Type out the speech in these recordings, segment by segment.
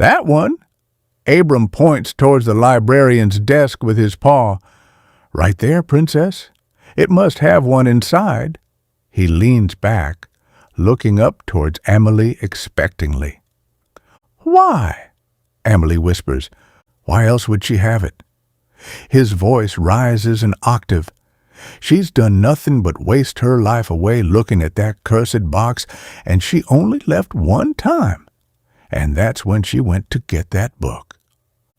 That one. Abram points towards the librarian's desk with his paw. Right there, Princess. It must have one inside. He leans back, looking up towards Amelie expectingly. Why? Amelie whispers. Why else would she have it? His voice rises an octave. She's done nothing but waste her life away looking at that cursed box, and she only left one time, and that's when she went to get that book.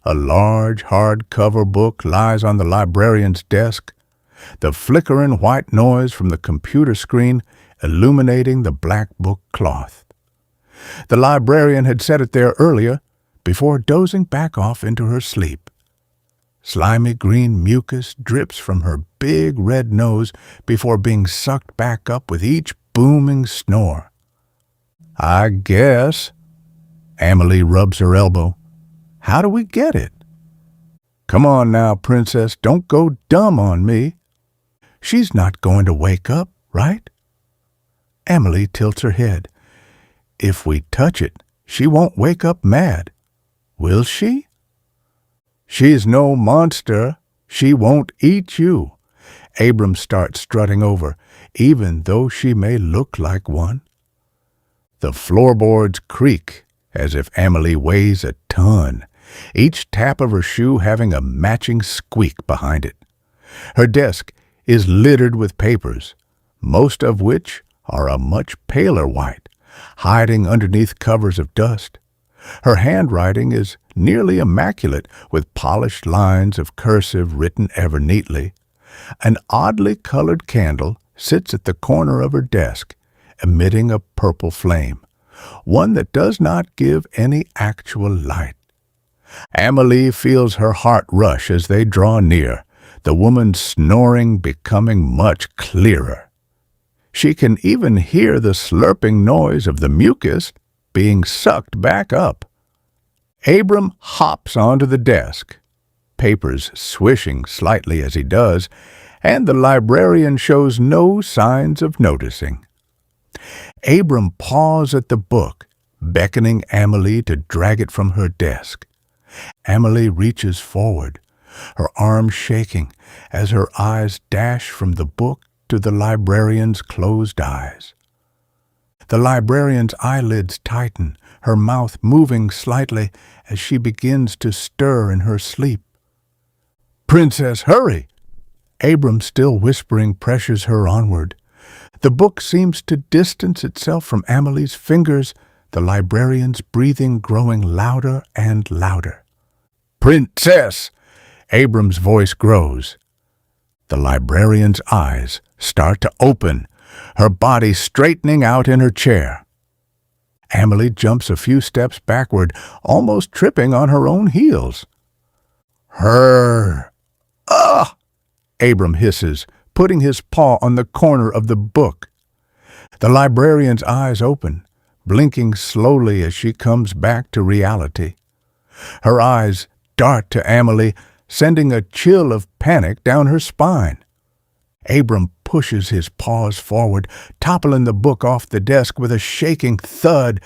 A large hardcover book lies on the librarian's desk, the flickering white noise from the computer screen illuminating the black book cloth. The librarian had set it there earlier, before dozing back off into her sleep. Slimy green mucus drips from her big red nose before being sucked back up with each booming snore. I guess. Amelie rubs her elbow. How do we get it? Come on now, Princess, don't go dumb on me. She's not going to wake up, right? Amelie tilts her head. If we touch it, she won't wake up mad. Will she? She's no monster. She won't eat you. Abram starts strutting over, even though she may look like one. The floorboards creak as if Amelie weighs a ton, each tap of her shoe having a matching squeak behind it. Her desk is littered with papers, most of which are a much paler white, hiding underneath covers of dust. Her handwriting is nearly immaculate, with polished lines of cursive written ever neatly. An oddly colored candle sits at the corner of her desk, emitting a purple flame, one that does not give any actual light. Amelie feels her heart rush as they draw near, the woman's snoring becoming much clearer. She can even hear the slurping noise of the mucus being sucked back up. Abram hops onto the desk, papers swishing slightly as he does, and the librarian shows no signs of noticing. Abram paws at the book, beckoning Amelie to drag it from her desk. Amelie reaches forward, her arms shaking as her eyes dash from the book to the librarian's closed eyes. The librarian's eyelids tighten, her mouth moving slightly as she begins to stir in her sleep. Princess, hurry! Abram, still whispering, pressures her onward. The book seems to distance itself from Amelie's fingers, the librarian's breathing growing louder and louder. Princess! Abram's voice grows. The librarian's eyes start to open, her body straightening out in her chair. Amelie jumps a few steps backward, almost tripping on her own heels. Her! Ugh! Abram hisses, putting his paw on the corner of the book. The librarian's eyes open, blinking slowly as she comes back to reality. Her eyes dart to Amelie, sending a chill of panic down her spine. Abram pushes his paws forward, toppling the book off the desk with a shaking thud.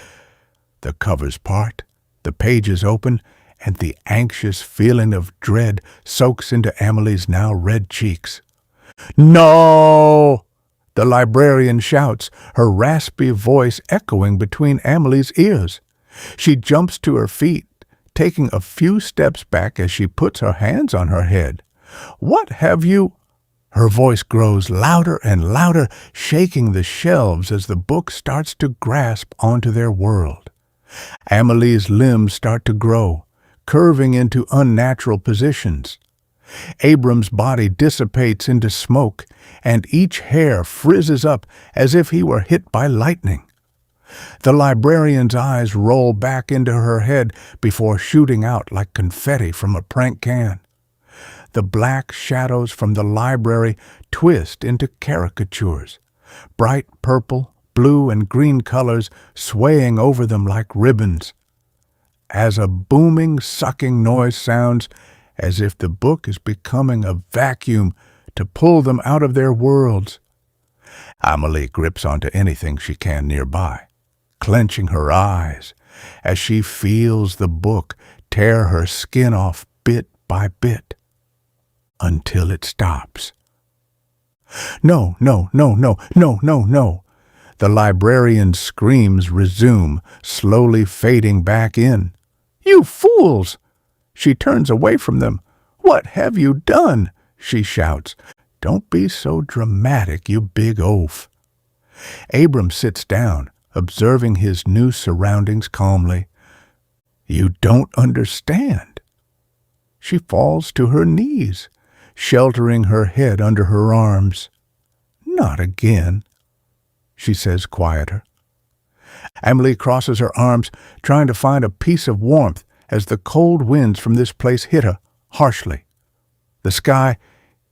The covers part, the pages open, and the anxious feeling of dread soaks into Amelie's now red cheeks. No! The librarian shouts, her raspy voice echoing between Amelie's ears. She jumps to her feet, taking a few steps back as she puts her hands on her head. What have you... Her voice grows louder and louder, shaking the shelves as the book starts to grasp onto their world. Amelie's limbs start to grow, curving into unnatural positions. Abram's body dissipates into smoke, and each hair frizzes up as if he were hit by lightning. The librarian's eyes roll back into her head before shooting out like confetti from a prank can. The black shadows from the library twist into caricatures, bright purple, blue, and green colors swaying over them like ribbons. As a booming, sucking noise sounds, as if the book is becoming a vacuum to pull them out of their worlds. Amelie grips onto anything she can nearby. clenching her eyes as she feels the book tear her skin off bit by bit until it stops. No, no, no, no, no, no, no. The librarian's screams resume, slowly fading back in. You fools! She turns away from them. What have you done? She shouts. Don't be so dramatic, you big oaf. Abram sits down, observing his new surroundings calmly. You don't understand. She falls to her knees, sheltering her head under her arms. Not again, she says quieter. Amelie crosses her arms, trying to find a piece of warmth as the cold winds from this place hit her harshly. The sky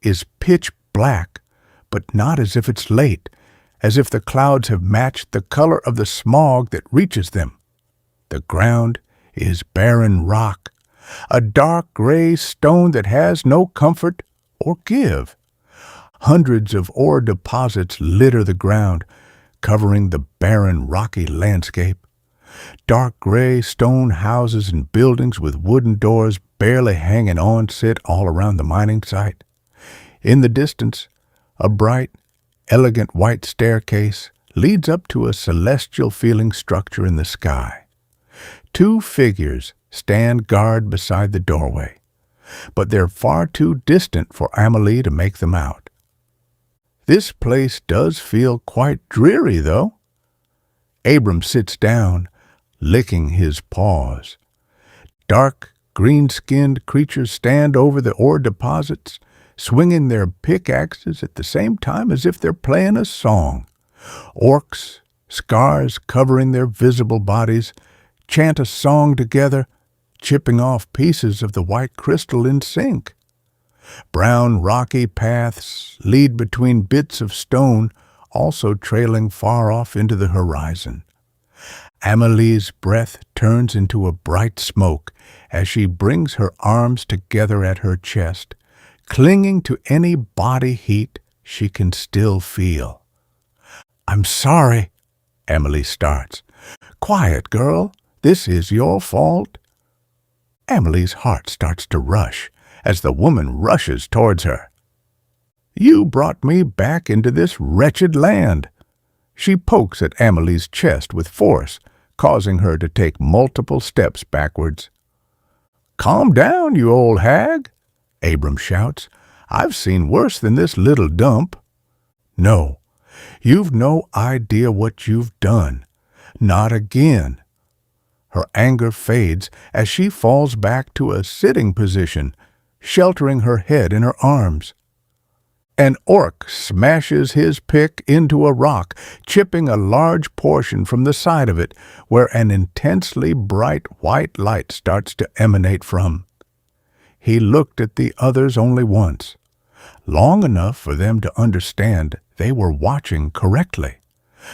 is pitch black, but not as if it's late, as if the clouds have matched the color of the smog that reaches them. The ground is barren rock, a dark gray stone that has no comfort or give. Hundreds of ore deposits litter the ground, covering the barren, rocky landscape. Dark gray stone houses and buildings with wooden doors barely hanging on sit all around the mining site. In the distance, a bright, elegant white staircase leads up to a celestial-feeling structure in the sky. Two figures stand guard beside the doorway, but they're far too distant for Amelie to make them out. This place does feel quite dreary, though. Abram sits down, licking his paws. Dark, green-skinned creatures stand over the ore deposits, swinging their pickaxes at the same time as if they're playing a song. Orcs, scars covering their visible bodies, chant a song together, chipping off pieces of the white crystal in sync. Brown, rocky paths lead between bits of stone, also trailing far off into the horizon. Amelie's breath turns into a bright smoke as she brings her arms together at her chest, clinging to any body heat she can still feel. I'm sorry, Amelie starts. Quiet, girl. This is your fault. Amelie's heart starts to rush as the woman rushes towards her. You brought me back into this wretched land. She pokes at Amelie's chest with force, causing her to take multiple steps backwards. Calm down, you old hag, Abram shouts. I've seen worse than this little dump. No, you've no idea what you've done. Not again. Her anger fades as she falls back to a sitting position, sheltering her head in her arms. An orc smashes his pick into a rock, chipping a large portion from the side of it, where an intensely bright white light starts to emanate from. He looked at the others only once, long enough for them to understand they were watching correctly.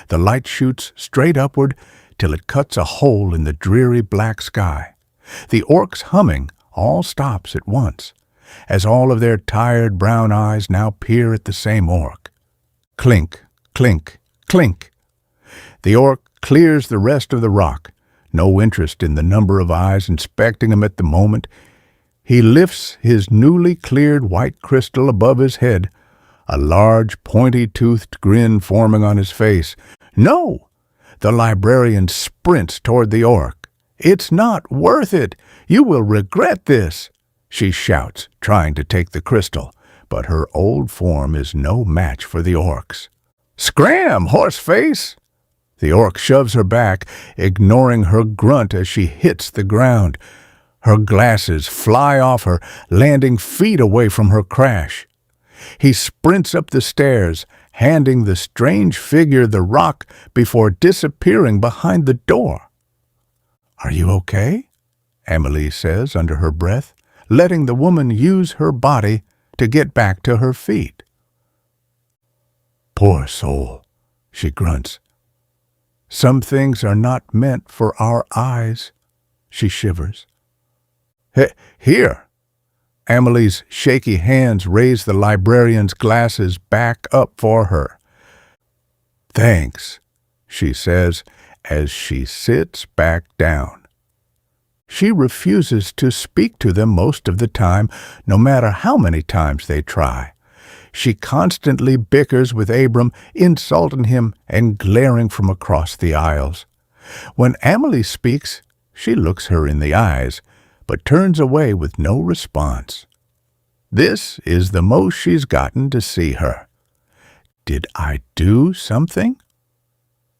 The light shoots straight upward till it cuts a hole in the dreary black sky. The orc's humming all stops at once, as all of their tired brown eyes now peer at the same orc. Clink, clink, clink. The orc clears the rest of the rock, no interest in the number of eyes inspecting him at the moment. He lifts his newly cleared white crystal above his head, a large pointy-toothed grin forming on his face. No! The librarian sprints toward the orc. It's not worth it. You will regret this, she shouts, trying to take the crystal, but her old form is no match for the orc's. Scram, horseface! The orc shoves her back, ignoring her grunt as she hits the ground. Her glasses fly off her, landing feet away from her crash. He sprints up the stairs, handing the strange figure the rock before disappearing behind the door. Are you okay? Amelie says under her breath, letting the woman use her body to get back to her feet. Poor soul, she grunts. Some things are not meant for our eyes, she shivers. Here! Amelie's shaky hands raise the librarian's glasses back up for her. Thanks, she says, as she sits back down. She refuses to speak to them most of the time, no matter how many times they try. She constantly bickers with Abram, insulting him and glaring from across the aisles. When Amelie speaks, she looks her in the eyes, but turns away with no response. This is the most she's gotten to see her. Did I do something?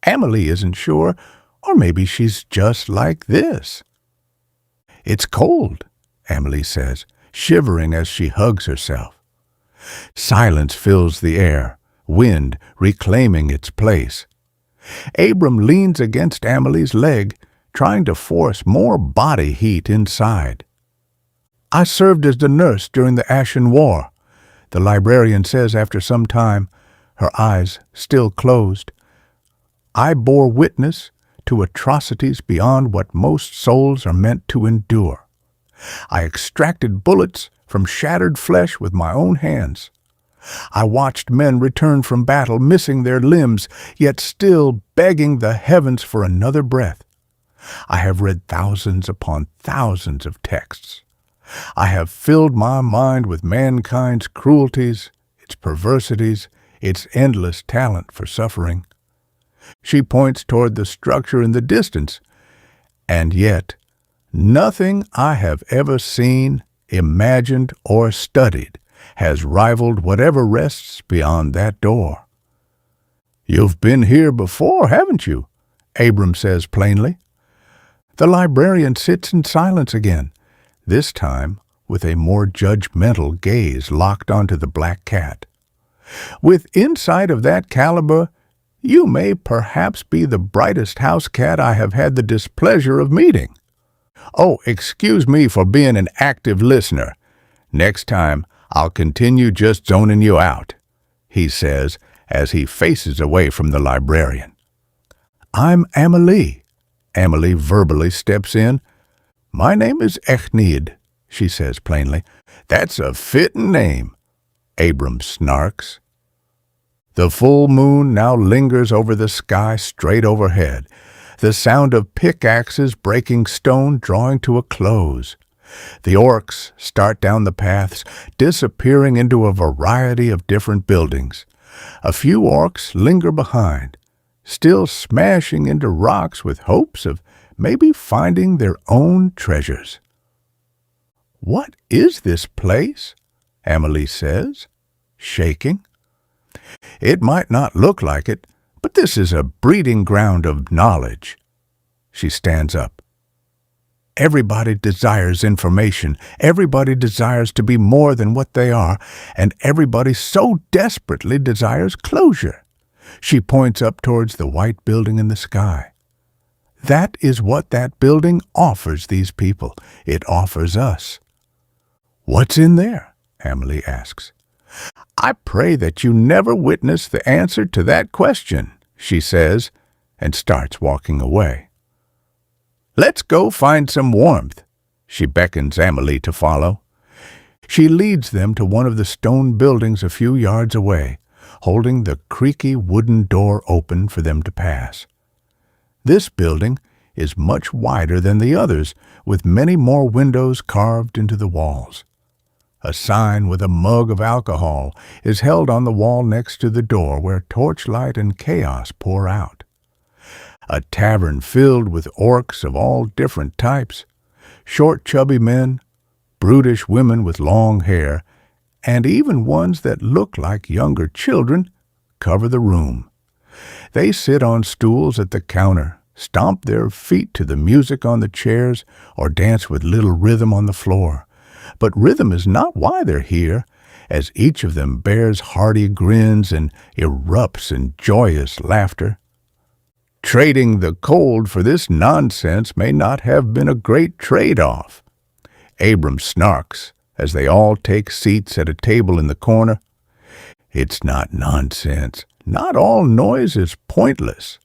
Amelie isn't sure, or maybe she's just like this. It's cold, Amelie says, shivering as she hugs herself. Silence fills the air, wind reclaiming its place. Abram leans against Amelie's leg, trying to force more body heat inside. I served as the nurse during the Ashen War, the librarian says after some time, her eyes still closed. I bore witness to atrocities beyond what most souls are meant to endure. I extracted bullets from shattered flesh with my own hands. I watched men return from battle missing their limbs, yet still begging the heavens for another breath. I have read thousands upon thousands of texts. I have filled my mind with mankind's cruelties, its perversities, its endless talent for suffering. She points toward the structure in the distance, and yet nothing I have ever seen, imagined, or studied has rivaled whatever rests beyond that door. You've been here before, haven't you? Abram says plainly. The librarian sits in silence again, this time with a more judgmental gaze locked onto the black cat. With insight of that caliber, you may perhaps be the brightest house cat I have had the displeasure of meeting. Oh, excuse me for being an active listener. Next time, I'll continue just zoning you out, he says as he faces away from the librarian. I'm Amelie. Amelie verbally steps in. My name is Echnid, she says plainly. That's a fitting name. Abram snarks. The full moon now lingers over the sky straight overhead, the sound of pickaxes breaking stone drawing to a close. The orcs start down the paths, disappearing into a variety of different buildings. A few orcs linger behind, still smashing into rocks with hopes of maybe finding their own treasures. What is this place? Amelie says, shaking. It might not look like it, but this is a breeding ground of knowledge. She stands up. Everybody desires information. Everybody desires to be more than what they are, and everybody so desperately desires closure. She points up towards the white building in the sky. That is what that building offers these people. It offers us. What's in there? Amelie asks. I pray that you never witness the answer to that question, she says, and starts walking away. Let's go find some warmth, she beckons Amelie to follow. She leads them to one of the stone buildings a few yards away, holding the creaky wooden door open for them to pass. This building is much wider than the others, with many more windows carved into the walls. A sign with a mug of alcohol is held on the wall next to the door where torchlight and chaos pour out. A tavern filled with orcs of all different types, short chubby men, brutish women with long hair, and even ones that look like younger children, cover the room. They sit on stools at the counter, stomp their feet to the music on the chairs, or dance with little rhythm on the floor. But rhythm is not why they're here, as each of them bears hearty grins and erupts in joyous laughter. Trading the cold for this nonsense may not have been a great trade-off. Abram snarks as they all take seats at a table in the corner. It's not nonsense. Not all noise is pointless.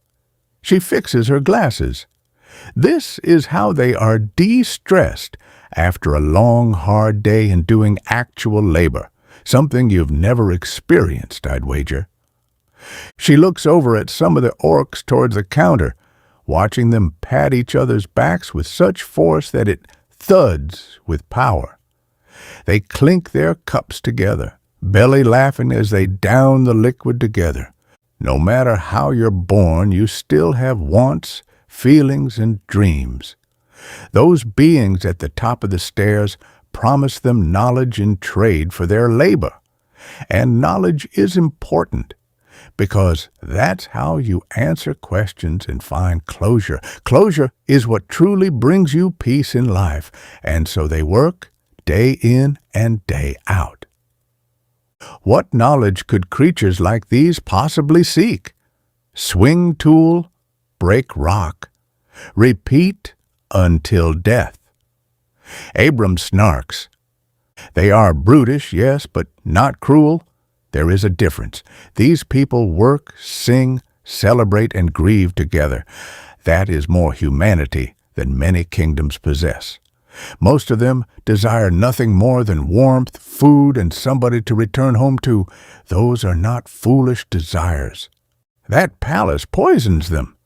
She fixes her glasses. This is how they are de-stressed after a long, hard day in doing actual labor, something you've never experienced, I'd wager. She looks over at some of the orcs towards the counter, watching them pat each other's backs with such force that it thuds with power. They clink their cups together, belly laughing as they down the liquid together. No matter how you're born, you still have wants, feelings, and dreams. Those beings at the top of the stairs promise them knowledge in trade for their labor. And knowledge is important, because that's how you answer questions and find closure. Closure is what truly brings you peace in life, and so they work day in and day out. What knowledge could creatures like these possibly seek? Swing tool, break rock, repeat until death. Abram snarks. They are brutish, yes, but not cruel. There is a difference. These people work, sing, celebrate, and grieve together. That is more humanity than many kingdoms possess. Most of them desire nothing more than warmth, food, and somebody to return home to. Those are not foolish desires. That palace poisons them.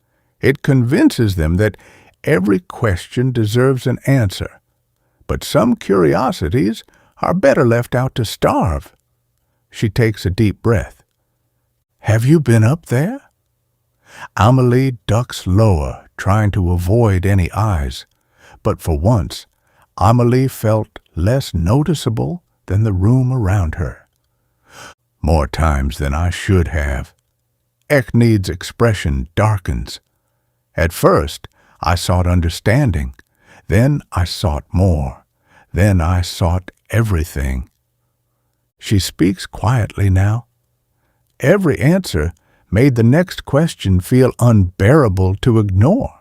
It convinces them that every question deserves an answer. But some curiosities are better left out to starve. She takes a deep breath. Have you been up there? Amelie ducks lower, trying to avoid any eyes. But for once, Amelie felt less noticeable than the room around her. More times than I should have. Echnid's expression darkens. At first, I sought understanding. Then I sought more. Then I sought everything. She speaks quietly now. Every answer made the next question feel unbearable to ignore.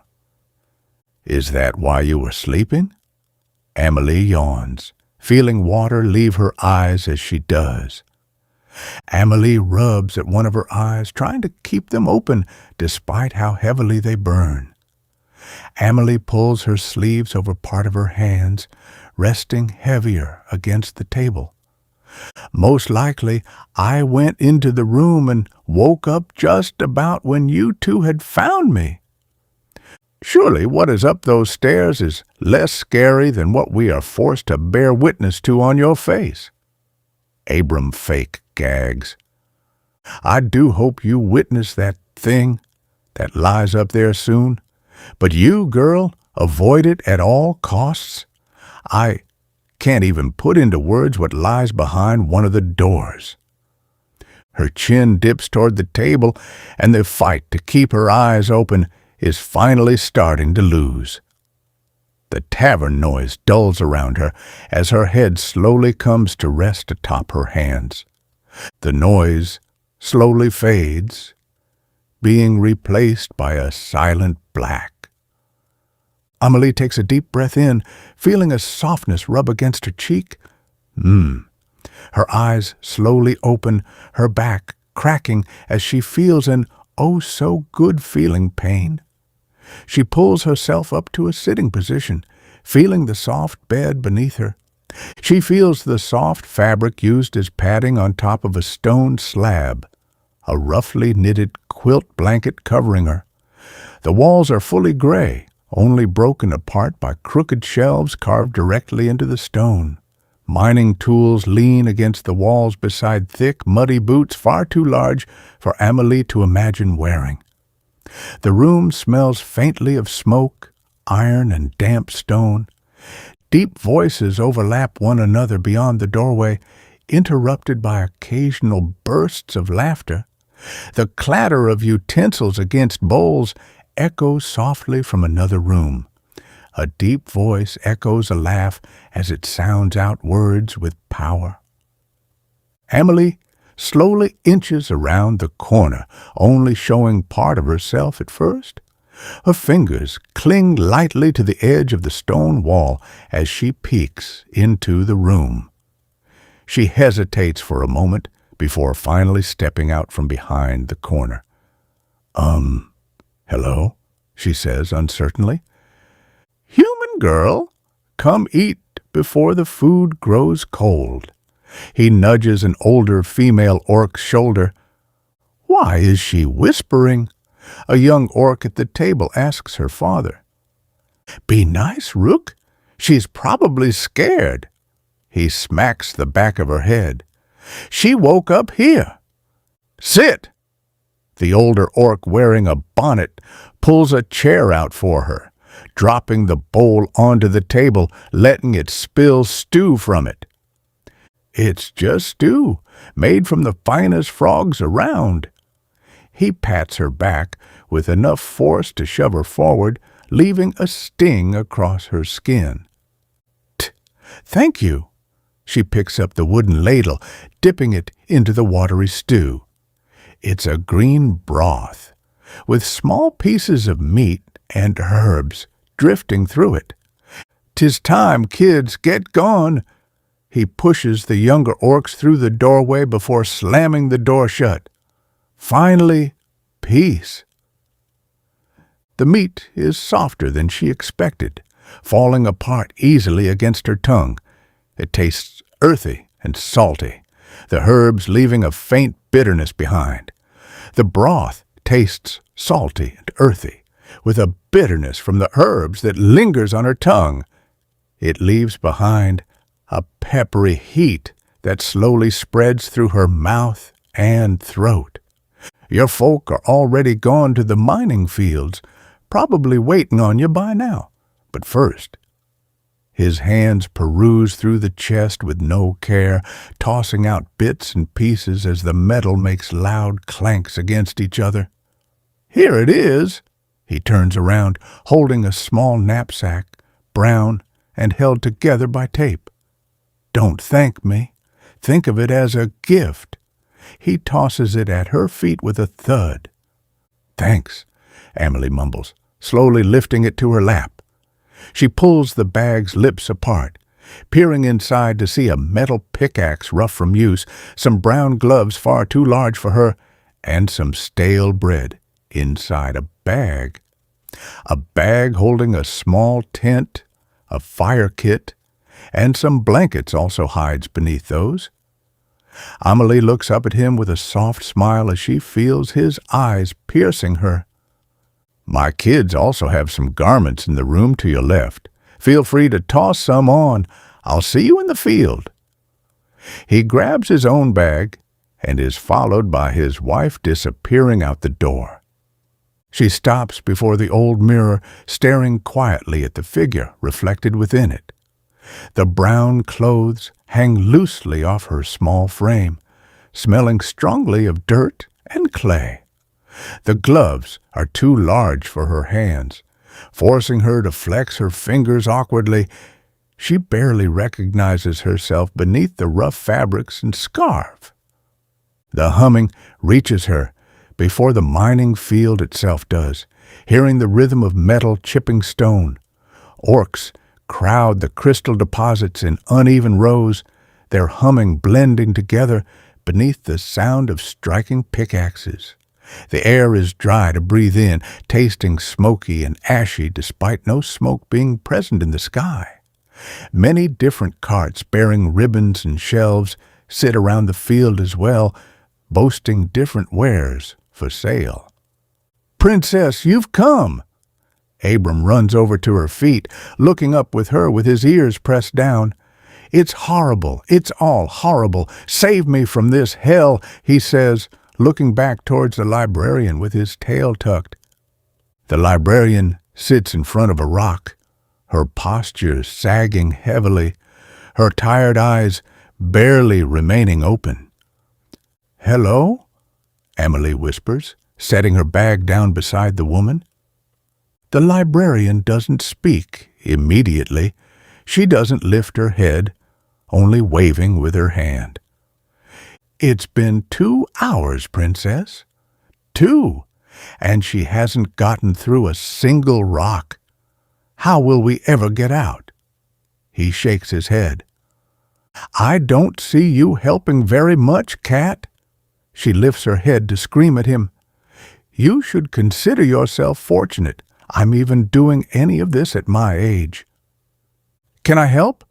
Is that why you were sleeping? Amelie yawns, feeling water leave her eyes as she does. Amelie rubs at one of her eyes, trying to keep them open despite how heavily they burn. Amelie pulls her sleeves over part of her hands, resting heavier against the table. Most likely, I went into the room and woke up just about when you two had found me. Surely what is up those stairs is less scary than what we are forced to bear witness to on your face. Abram fake gags. I do hope you witness that thing that lies up there soon. But you, girl, avoid it at all costs. I can't even put into words what lies behind one of the doors. Her chin dips toward the table, and the fight to keep her eyes open is finally starting to lose. The tavern noise dulls around her as her head slowly comes to rest atop her hands. The noise slowly fades, being replaced by a silent black. Amelie takes a deep breath in, feeling a softness rub against her cheek. Her eyes slowly open, her back cracking as she feels an oh-so-good-feeling pain. She pulls herself up to a sitting position, feeling the soft bed beneath her. She feels the soft fabric used as padding on top of a stone slab, a roughly knitted quilt blanket covering her. The walls are fully gray, only broken apart by crooked shelves carved directly into the stone. Mining tools lean against the walls beside thick, muddy boots far too large for Amelie to imagine wearing. The room smells faintly of smoke, iron, and damp stone. Deep voices overlap one another beyond the doorway, interrupted by occasional bursts of laughter. The clatter of utensils against bowls echoes softly from another room. A deep voice echoes a laugh as it sounds out words with power. Amelie slowly inches around the corner, only showing part of herself at first. Her fingers cling lightly to the edge of the stone wall as she peeks into the room. She hesitates for a moment before finally stepping out from behind the corner. Hello, she says uncertainly. Human girl, come eat before the food grows cold. He nudges an older female orc's shoulder. Why is she whispering? A young orc at the table asks her father, "Be nice, Rook. She's probably scared." He smacks the back of her head. "She woke up here." "Sit!" The older orc, wearing a bonnet, pulls a chair out for her, dropping the bowl onto the table, letting it spill stew from it. "It's just stew, made from the finest frogs around." He pats her back with enough force to shove her forward, leaving a sting across her skin. "Thank you." She picks up the wooden ladle, dipping it into the watery stew. It's a green broth, with small pieces of meat and herbs drifting through it. "'Tis time, kids, get gone." He pushes the younger orcs through the doorway before slamming the door shut. Finally, peace. The meat is softer than she expected, falling apart easily against her tongue. It tastes earthy and salty, the herbs leaving a faint bitterness behind. The broth tastes salty and earthy, with a bitterness from the herbs that lingers on her tongue. It leaves behind a peppery heat that slowly spreads through her mouth and throat. Your folk are already gone to the mining fields, probably waiting on you by now. But first, his hands peruse through the chest with no care, tossing out bits and pieces as the metal makes loud clanks against each other. "Here it is." He turns around, holding a small knapsack, brown and held together by tape. "Don't thank me. Think of it as a gift." He tosses it at her feet with a thud. "Thanks," Amelie mumbles, slowly lifting it to her lap. She pulls the bag's lips apart, peering inside to see a metal pickaxe rough from use, some brown gloves far too large for her, and some stale bread inside a bag. A bag holding a small tent, a fire kit, and some blankets also hides beneath those. Amelie looks up at him with a soft smile as she feels his eyes piercing her. "My kids also have some garments in the room to your left. Feel free to toss some on. I'll see you in the field." He grabs his own bag and is followed by his wife disappearing out the door. She stops before the old mirror, staring quietly at the figure reflected within it. The brown clothes hang loosely off her small frame, smelling strongly of dirt and clay. The gloves are too large for her hands, forcing her to flex her fingers awkwardly. She barely recognizes herself beneath the rough fabrics and scarf. The humming reaches her before the mining field itself does, hearing the rhythm of metal chipping stone. Orcs crowd the crystal deposits in uneven rows, their humming blending together beneath the sound of striking pickaxes. The air is dry to breathe in, tasting smoky and ashy despite no smoke being present in the sky. Many different carts bearing ribbons and shelves sit around the field as well, boasting different wares for sale. "Princess, you've come!" Abram runs over to her feet, looking up with her with his ears pressed down. "It's horrible. It's all horrible. Save me from this hell," he says, looking back towards the librarian with his tail tucked. The librarian sits in front of a rock, her posture sagging heavily, her tired eyes barely remaining open. "Hello?" Amelie whispers, setting her bag down beside the woman. The librarian doesn't speak immediately. She doesn't lift her head, only waving with her hand. "It's been 2 hours, Princess. 2, and she hasn't gotten through a single rock. How will we ever get out?" He shakes his head. "I don't see you helping very much, Cat." She lifts her head to scream at him. "You should consider yourself fortunate. I'm even doing any of this at my age." "Can I help?"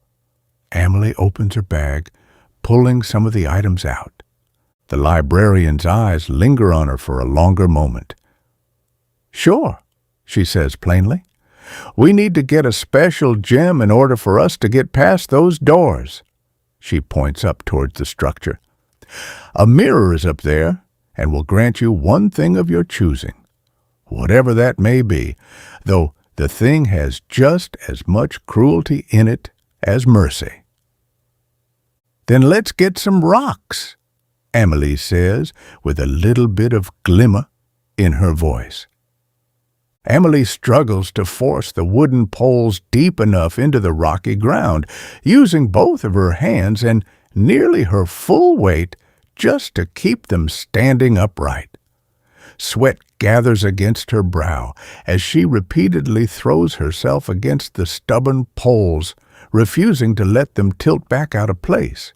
Amelie opens her bag, pulling some of the items out. The librarian's eyes linger on her for a longer moment. Sure, she says plainly. We need to get a special gem in order for us to get past those doors. She points up towards the structure. A mirror is up there, and will grant you one thing of your choosing, whatever that may be, though the thing has just as much cruelty in it as mercy. Then let's get some rocks, Amelie says, with a little bit of glimmer in her voice. Amelie struggles to force the wooden poles deep enough into the rocky ground, using both of her hands and nearly her full weight just to keep them standing upright. Sweat gathers against her brow as she repeatedly throws herself against the stubborn poles, refusing to let them tilt back out of place.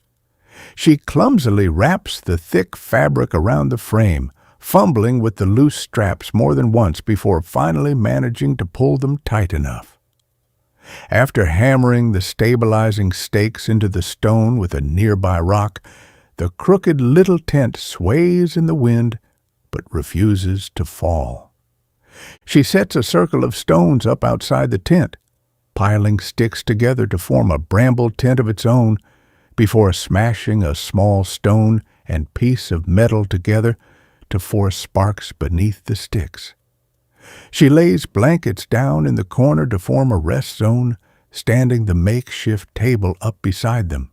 She clumsily wraps the thick fabric around the frame, fumbling with the loose straps more than once before finally managing to pull them tight enough. After hammering the stabilizing stakes into the stone with a nearby rock, the crooked little tent sways in the wind but refuses to fall. She sets a circle of stones up outside the tent, piling sticks together to form a bramble tent of its own, before smashing a small stone and piece of metal together to force sparks beneath the sticks. She lays blankets down in the corner to form a rest zone, standing the makeshift table up beside them.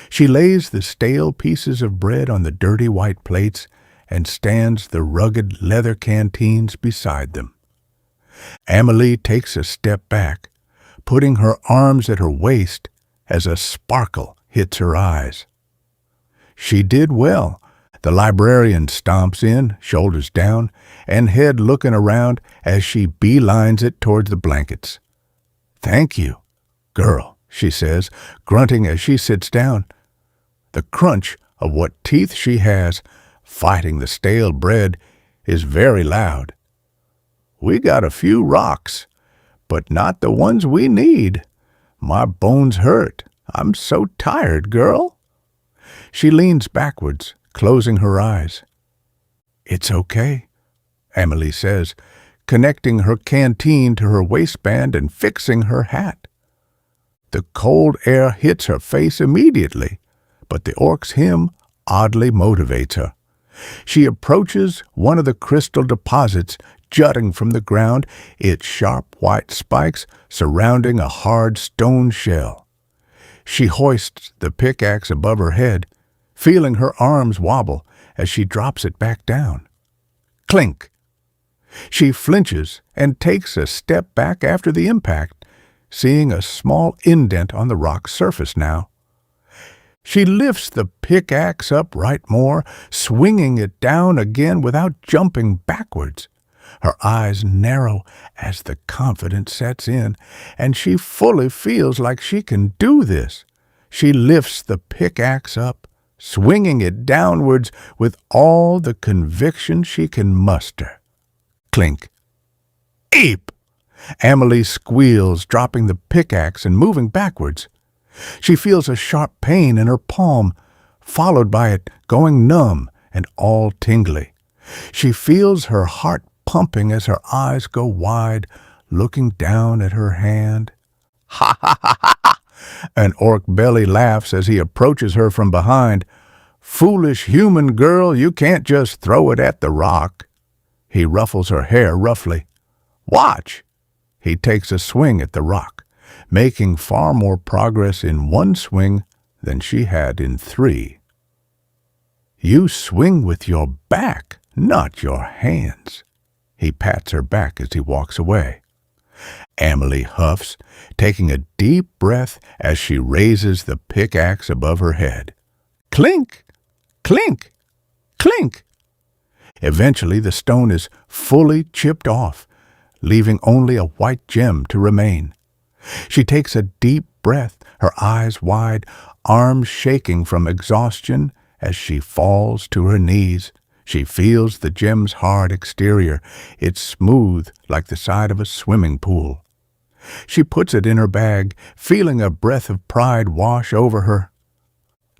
She lays the stale pieces of bread on the dirty white plates and stands the rugged leather canteens beside them. Amelie takes a step back, putting her arms at her waist as a sparkle hits her eyes. She did well. The librarian stomps in, shoulders down, and head looking around as she beelines it towards the blankets. "Thank you, girl," she says, grunting as she sits down. The crunch of what teeth she has, fighting the stale bread, is very loud. "We got a few rocks, but not the ones we need. My bones hurt. I'm so tired, girl." She leans backwards, closing her eyes. "It's okay," Amelie says, connecting her canteen to her waistband and fixing her hat. The cold air hits her face immediately, but the orc's hymn oddly motivates her. She approaches one of the crystal deposits jutting from the ground, its sharp white spikes surrounding a hard stone shell. She hoists the pickaxe above her head, feeling her arms wobble as she drops it back down. Clink! She flinches and takes a step back after the impact, seeing a small indent on the rock's surface now. She lifts the pickaxe up right more, swinging it down again without jumping backwards. Her eyes narrow as the confidence sets in, and she fully feels like she can do this. She lifts the pickaxe up, swinging it downwards with all the conviction she can muster. Clink! Eep! Amelie squeals, dropping the pickaxe and moving backwards. She feels a sharp pain in her palm, followed by it going numb and all tingly. She feels her heart pumping as her eyes go wide, looking down at her hand. "Ha ha ha ha ha!" An orc belly laughs as he approaches her from behind. "Foolish human girl, you can't just throw it at the rock." He ruffles her hair roughly. "Watch!" He takes a swing at the rock, making far more progress in one swing than she had in 3. "You swing with your back, not your hands." He pats her back as he walks away. Amelie huffs, taking a deep breath as she raises the pickaxe above her head. Clink! Clink! Clink! Eventually the stone is fully chipped off, leaving only a white gem to remain. She takes a deep breath, her eyes wide, arms shaking from exhaustion as she falls to her knees. She feels the gem's hard exterior. It's smooth like the side of a swimming pool. She puts it in her bag, feeling a breath of pride wash over her.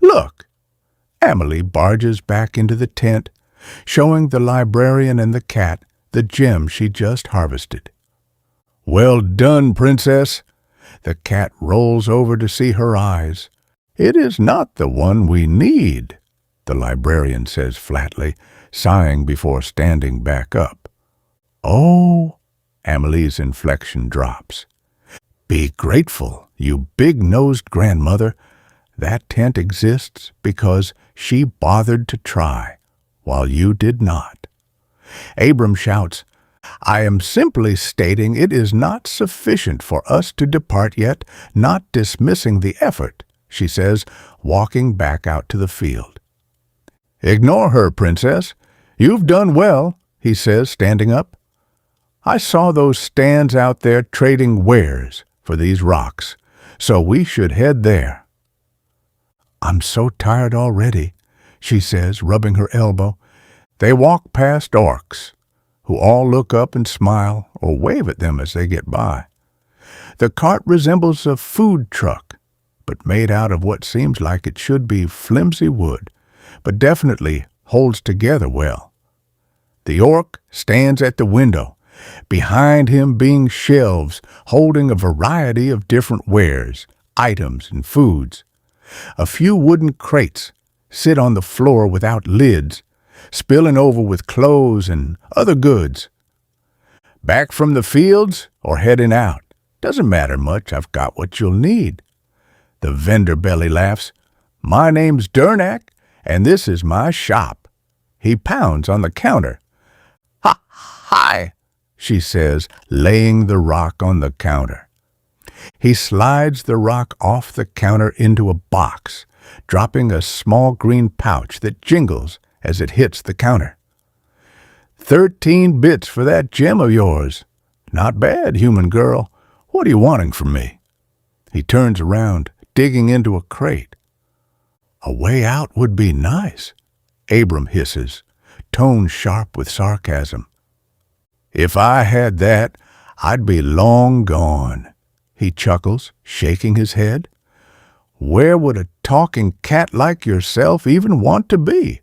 "Look!" Amelie barges back into the tent, showing the librarian and the cat the gem she just harvested. "Well done, Princess." The cat rolls over to see her eyes. "It is not the one we need," the librarian says flatly, sighing before standing back up. "Oh," Amelie's inflection drops. "Be grateful, you big-nosed grandmother. That tent exists because she bothered to try, while you did not." Abram shouts, "I am simply stating it is not sufficient for us to depart yet, not dismissing the effort," she says, walking back out to the field. "Ignore her, Princess. You've done well," he says, standing up. "I saw those stands out there trading wares for these rocks, so we should head there." "I'm so tired already," she says, rubbing her elbow. They walk past orcs, who all look up and smile or wave at them as they get by. The cart resembles a food truck, but made out of what seems like it should be flimsy wood, but definitely holds together well. The orc stands at the window, behind him being shelves holding a variety of different wares, items, and foods. A few wooden crates sit on the floor without lids, spilling over with clothes and other goods. "Back from the fields or heading out? Doesn't matter much, I've got what you'll need." The vendor belly laughs. "My name's Durnak, and this is my shop." He pounds on the counter. "Ha, hi," she says, laying the rock on the counter. He slides the rock off the counter into a box, dropping a small green pouch that jingles as it hits the counter. 13 bits for that gem of yours. Not bad, human girl. What are you wanting from me?" He turns around, digging into a crate. "A way out would be nice," Abram hisses, tone sharp with sarcasm. "If I had that, I'd be long gone," he chuckles, shaking his head. "Where would a talking cat like yourself even want to be?"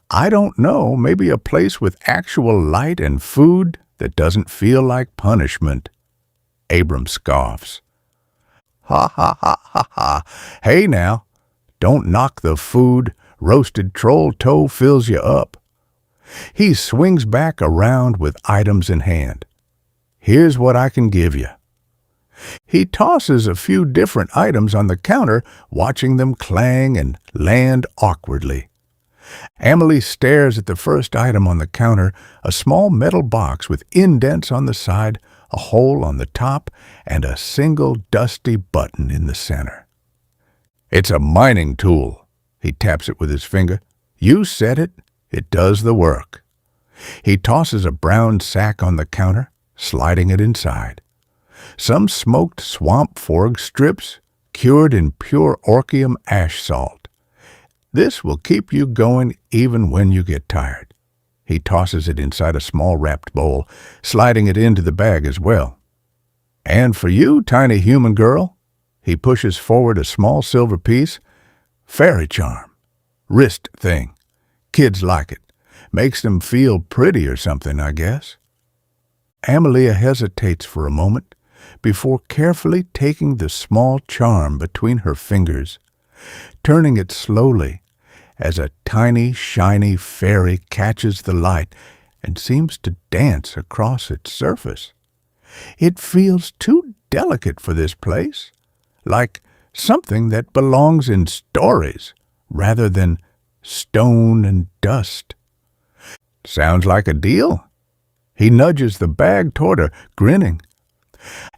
"I don't know, maybe a place with actual light and food that doesn't feel like punishment." Abram scoffs. "Ha ha ha ha ha. Hey now, don't knock the food. Roasted troll toe fills you up." He swings back around with items in hand. "Here's what I can give you." He tosses a few different items on the counter, watching them clang and land awkwardly. Amelie stares at the first item on the counter, a small metal box with indents on the side, a hole on the top, and a single dusty button in the center. "It's a mining tool." He taps it with his finger. "You said it. It does the work." He tosses a brown sack on the counter, sliding it inside. Some smoked swamp forg strips, cured in pure orchium ash salt. "This will keep you going even when you get tired." He tosses it inside a small wrapped bowl, sliding it into the bag as well. "And for you, tiny human girl," he pushes forward a small silver piece. "Fairy charm. Wrist thing. Kids like it. Makes them feel pretty or something, I guess." Amelie hesitates for a moment before carefully taking the small charm between her fingers, turning it slowly as a tiny, shiny fairy catches the light and seems to dance across its surface. It feels too delicate for this place, like something that belongs in stories rather than stone and dust. "Sounds like a deal." He nudges the bag toward her, grinning.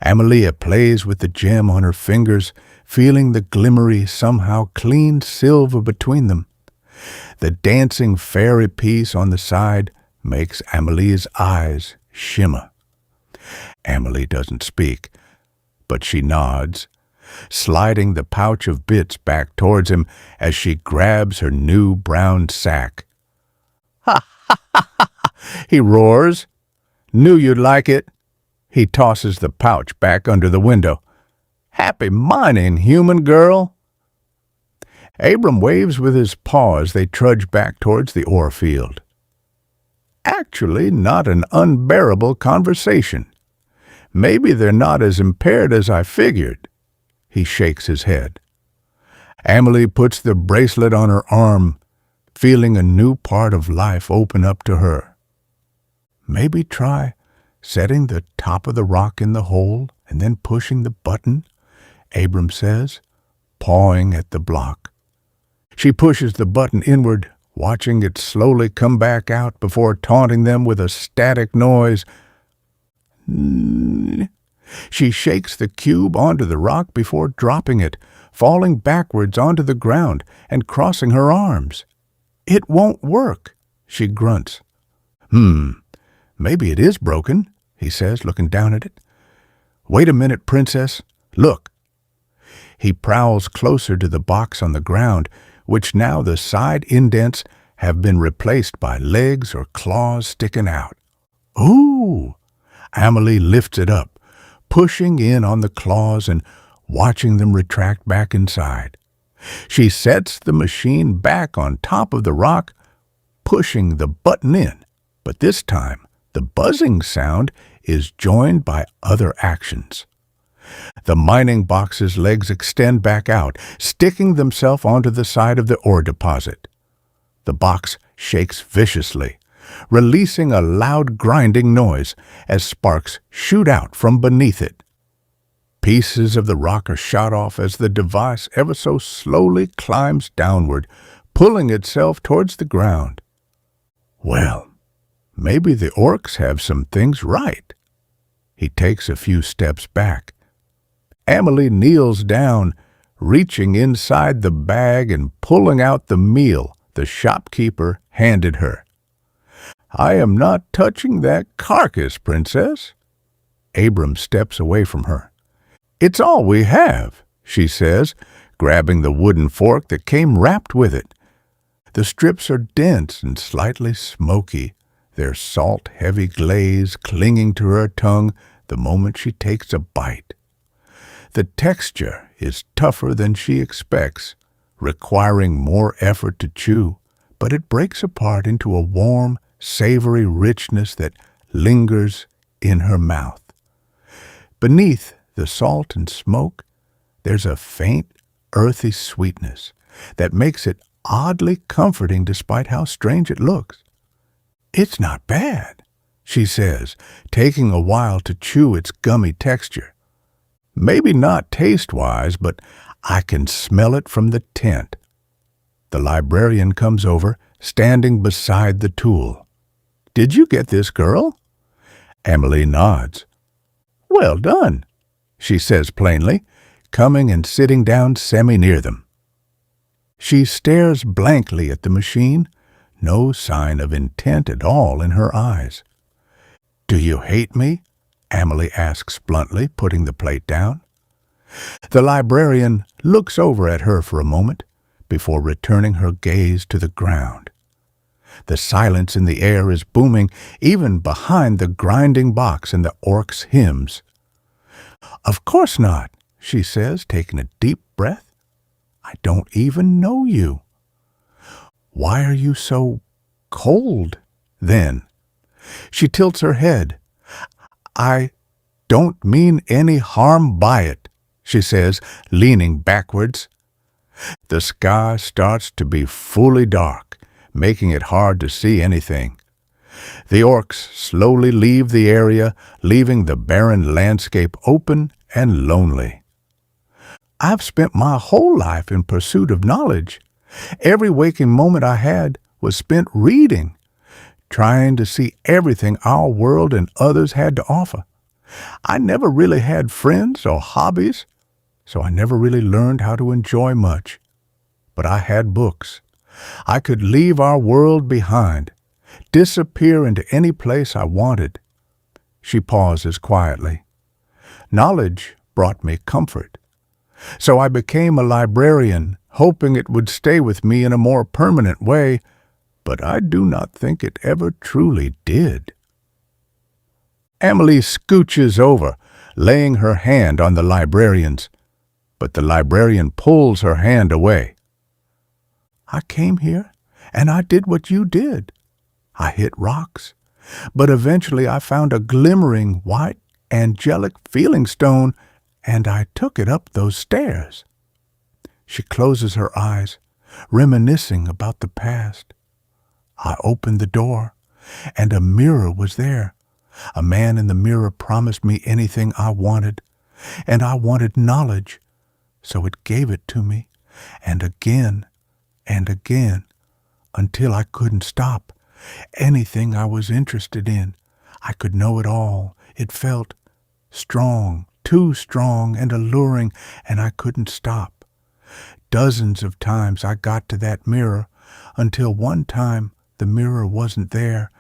Amelie plays with the gem on her fingers, feeling the glimmery, somehow clean silver between them. The dancing fairy piece on the side makes Amelie's eyes shimmer. Amelie doesn't speak, but she nods, sliding the pouch of bits back towards him as she grabs her new brown sack. "Ha ha ha ha!" he roars. "Knew you'd like it." He tosses the pouch back under the window. "Happy mining, human girl." Abram waves with his paw as they trudge back towards the ore field. actually not an unbearable conversation. Maybe they're not as impaired as I figured." He shakes his head. Amelie puts the bracelet on her arm, feeling a new part of life open up to her. "Maybe try setting the top of the rock in the hole and then pushing the button," Abram says, pawing at the block. She pushes the button inward, watching it slowly come back out before taunting them with a static noise. She shakes the cube onto the rock before dropping it, falling backwards onto the ground and crossing her arms. "It won't work," she grunts. Maybe it is broken," he says, looking down at it. "Wait a minute, Princess. Look." He prowls closer to the box on the ground, which now the side indents have been replaced by legs or claws sticking out. "Ooh!" Amelie lifts it up, pushing in on the claws and watching them retract back inside. She sets the machine back on top of the rock, pushing the button in, but this time the buzzing sound is joined by other actions. The mining box's legs extend back out, sticking themselves onto the side of the ore deposit. The box shakes viciously, releasing a loud grinding noise as sparks shoot out from beneath it. Pieces of the rock are shot off as the device ever so slowly climbs downward, pulling itself towards the ground. Well, maybe the orcs have some things right. He takes a few steps back. Amelie kneels down, reaching inside the bag and pulling out the meal the shopkeeper handed her. "I am not touching that carcass, Princess." Abram steps away from her. "It's all we have," she says, grabbing the wooden fork that came wrapped with it. The strips are dense and slightly smoky, their salt-heavy glaze clinging to her tongue the moment she takes a bite. The texture is tougher than she expects, requiring more effort to chew, but it breaks apart into a warm, savory richness that lingers in her mouth. Beneath the salt and smoke, there's a faint, earthy sweetness that makes it oddly comforting despite how strange it looks. "It's not bad," she says, taking a while to chew its gummy texture. "Maybe not taste-wise, but I can smell it from the tent." The librarian comes over, standing beside the tool. "Did you get this, girl?" Amelie nods. "Well done," she says plainly, coming and sitting down semi-near them. She stares blankly at the machine, no sign of intent at all in her eyes. "Do you hate me?" Amelie asks bluntly, putting the plate down. The librarian looks over at her for a moment before returning her gaze to the ground. The silence in the air is booming even behind the grinding box and the orc's hymns. "Of course not," she says, taking a deep breath. "I don't even know you." "Why are you so cold, then?" She tilts her head. "I don't mean any harm by it," she says, leaning backwards. The sky starts to be fully dark, making it hard to see anything. The orcs slowly leave the area, leaving the barren landscape open and lonely. "I've spent my whole life in pursuit of knowledge. Every waking moment I had was spent reading, trying to see everything our world and others had to offer. I never really had friends or hobbies, so I never really learned how to enjoy much. But I had books. I could leave our world behind, disappear into any place I wanted." She pauses quietly. "Knowledge brought me comfort. So I became a librarian, hoping it would stay with me in a more permanent way, but I do not think it ever truly did." Amelie scooches over, laying her hand on the librarian's, but the librarian pulls her hand away. "I came here, and I did what you did. I hit rocks, but eventually I found a glimmering white, angelic feeling stone, and I took it up those stairs. She closes her eyes, reminiscing about the past. I opened the door, and a mirror was there. A man in the mirror promised me anything I wanted, and I wanted knowledge, so it gave it to me, and again, until I couldn't stop. Anything I was interested in, I could know it all. It felt strong, too strong and alluring, and I couldn't stop. Dozens of times I got to that mirror, until one time the mirror wasn't there,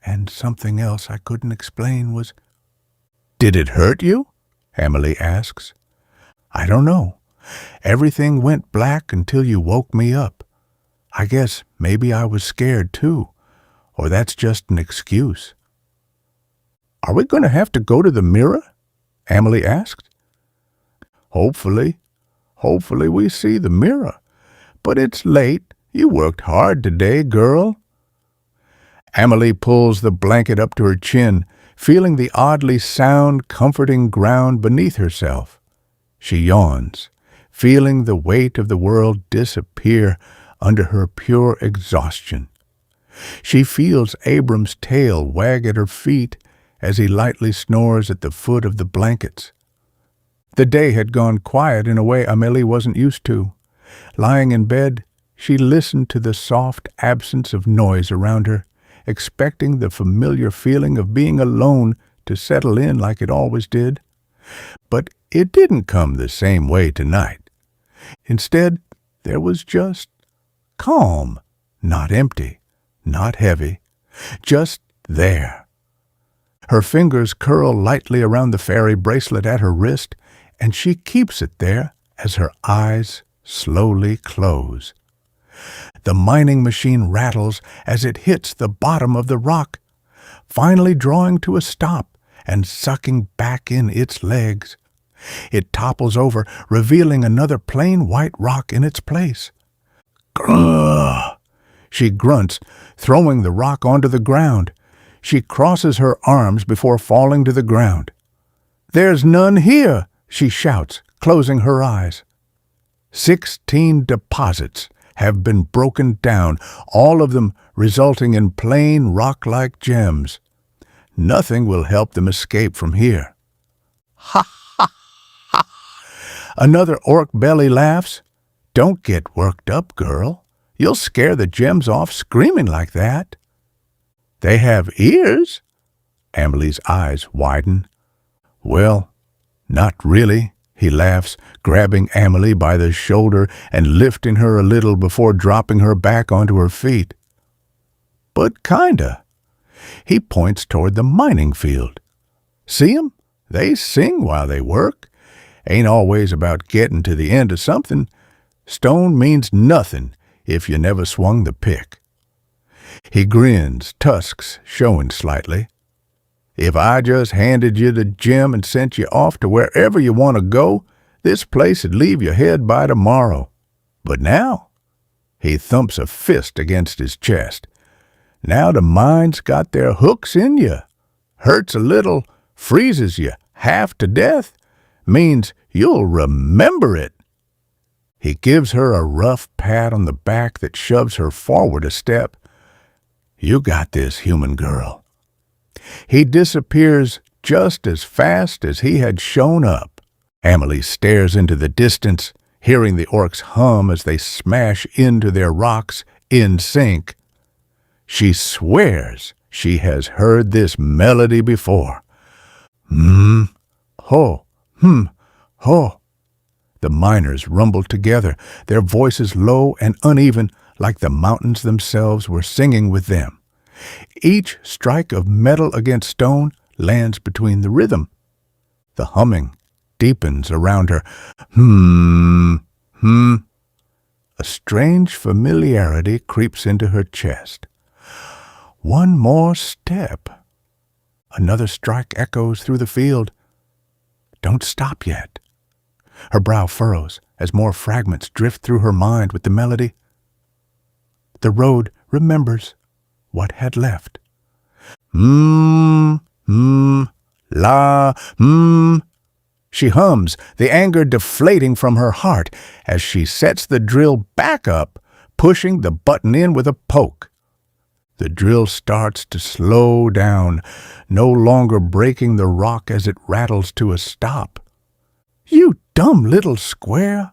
and something else I couldn't explain was... "Did it hurt you?" Amelie asks. "I don't know. Everything went black until you woke me up. I guess maybe I was scared too, or that's just an excuse." "Are we going to have to go to the mirror?" Amelie asked. Hopefully we see the mirror. But it's late. You worked hard today, girl." Amelie pulls the blanket up to her chin, feeling the oddly sound, comforting ground beneath herself. She yawns, feeling the weight of the world disappear under her pure exhaustion. She feels Abram's tail wag at her feet as he lightly snores at the foot of the blankets. The day had gone quiet in a way Amelie wasn't used to. Lying in bed, she listened to the soft absence of noise around her, expecting the familiar feeling of being alone to settle in like it always did. But it didn't come the same way tonight. Instead, there was just calm, not empty, not heavy, just there. Her fingers curl lightly around the fairy bracelet at her wrist, and she keeps it there as her eyes slowly close. The mining machine rattles as it hits the bottom of the rock, finally drawing to a stop and sucking back in its legs. It topples over, revealing another plain white rock in its place. "Grrr!" she grunts, throwing the rock onto the ground. She crosses her arms before falling to the ground. "There's none here!" she shouts, closing her eyes. 16 deposits have been broken down, all of them resulting in plain rock-like gems. Nothing will help them escape from here. "Ha ha ha!" Another orc belly laughs. "Don't get worked up, girl. You'll scare the gems off screaming like that." "They have ears?" Amelie's eyes widen. "Well, not really," he laughs, grabbing Amelie by the shoulder and lifting her a little before dropping her back onto her feet. "But kinda." He points toward the mining field. "See 'em? They sing while they work. Ain't always about getting to the end of something. Stone means nothing if you never swung the pick." He grins, tusks showing slightly. "If I just handed you the gem and sent you off to wherever you want to go, this place'd leave your head by tomorrow. But now," he thumps a fist against his chest, "now the mine's got their hooks in you. Hurts a little, freezes you half to death, means you'll remember it." He gives her a rough pat on the back that shoves her forward a step. "You got this, human girl." He disappears just as fast as he had shown up. Amelie stares into the distance, hearing the orcs hum as they smash into their rocks in sync. She swears she has heard this melody before. Ho, ho. The miners rumbled together, their voices low and uneven, like the mountains themselves were singing with them. Each strike of metal against stone lands between the rhythm. The humming deepens around her. A strange familiarity creeps into her chest. One more step. Another strike echoes through the field. Don't stop yet. Her brow furrows as more fragments drift through her mind with the melody. The road remembers. what had left. La, She hums, the anger deflating from her heart as she sets the drill back up, pushing the button in with a poke. The drill starts to slow down, no longer breaking the rock as it rattles to a stop. "You dumb little square!"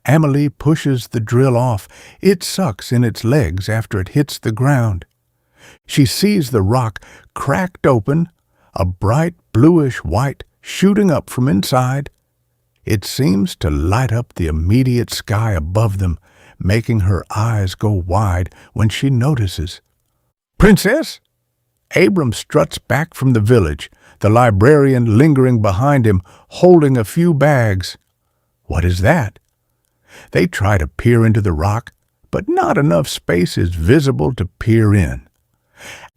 Amelie pushes the drill off. It sucks in its legs after it hits the ground. She sees the rock cracked open, a bright bluish-white shooting up from inside. It seems to light up the immediate sky above them, making her eyes go wide when she notices. "Princess!" Abram struts back from the village, the librarian lingering behind him, holding a few bags. What is that? They try to peer into the rock, but not enough space is visible to peer in.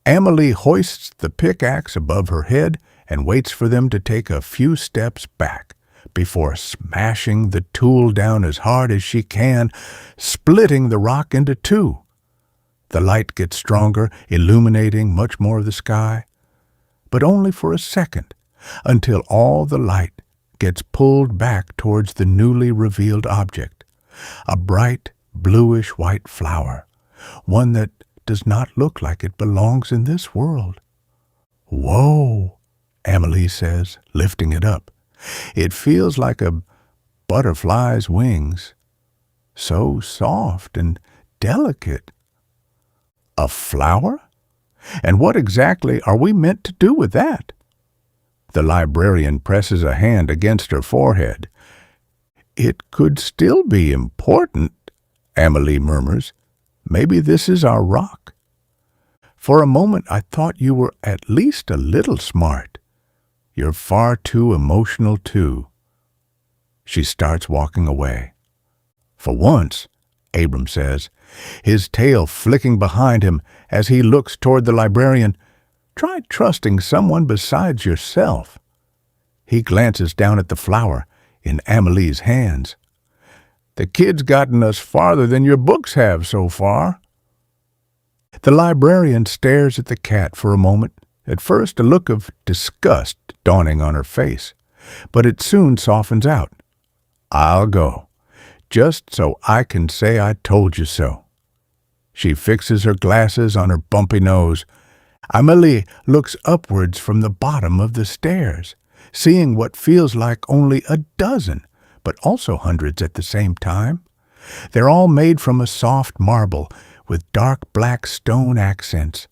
Amelie hoists the pickaxe above her head and waits for them to take a few steps back before smashing the tool down as hard as she can, splitting the rock into two. The light gets stronger, illuminating much more of the sky, but only for a second, until all the light gets pulled back towards the newly revealed object, a bright bluish-white flower, one that does not look like it belongs in this world. "Whoa," Amelie says, lifting it up. "It feels like a butterfly's wings, so soft and delicate." "A flower? And what exactly are we meant to do with that?" The librarian presses a hand against her forehead. "It could still be important," Amelie murmurs. "Maybe this is our rock. For a moment I thought you were at least a little smart. You're far too emotional, too." She starts walking away. "For once," Abram says, his tail flicking behind him as he looks toward the librarian, "try trusting someone besides yourself." He glances down at the flower in Amelie's hands. "The kid's gotten us farther than your books have so far." The librarian stares at the cat for a moment, at first a look of disgust dawning on her face, but it soon softens out. "I'll go, just so I can say I told you so." She fixes her glasses on her bumpy nose. Amelie looks upwards from the bottom of the stairs, seeing what feels like only a dozen, but also hundreds at the same time. They're all made from a soft marble with dark black stone accents.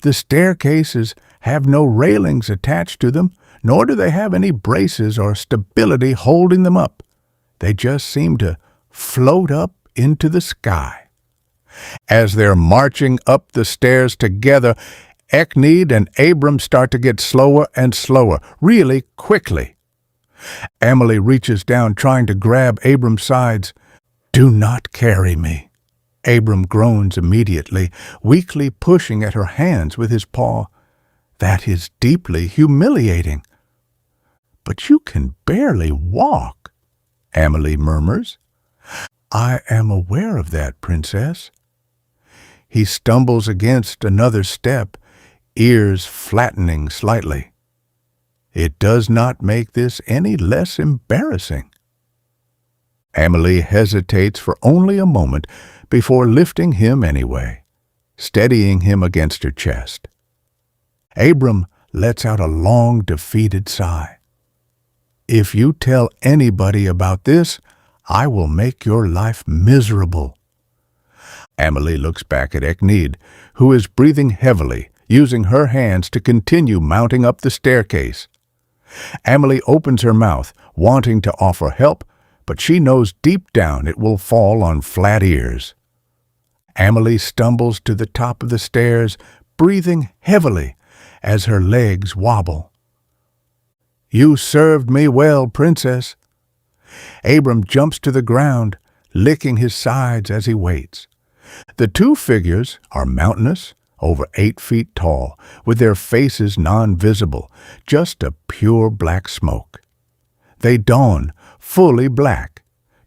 The staircases have no railings attached to them, nor do they have any braces or stability holding them up. They just seem to float up into the sky. As they're marching up the stairs together, Echnid and Abram start to get slower and slower, really quickly. Amelie reaches down, trying to grab Abram's sides. "Do not carry me." Abram groans immediately, weakly pushing at her hands with his paw. "That is deeply humiliating." "But you can barely walk," Amelie murmurs. "I am aware of that, Princess." He stumbles against another step, ears flattening slightly. It does not make this any less embarrassing. Amelie hesitates for only a moment before lifting him anyway, steadying him against her chest. Abram lets out a long, defeated sigh. "If you tell anybody about this, I will make your life miserable." Amelie looks back at Echnid, who is breathing heavily, using her hands to continue mounting up the staircase. Amelie opens her mouth, wanting to offer help, but she knows deep down it will fall on flat ears. Amelie stumbles to the top of the stairs, breathing heavily as her legs wobble. "You served me well, Princess." Abram jumps to the ground, licking his sides as he waits. The two figures are mountainous, over 8 feet tall, with their faces non-visible, just a pure black smoke. They don fully black,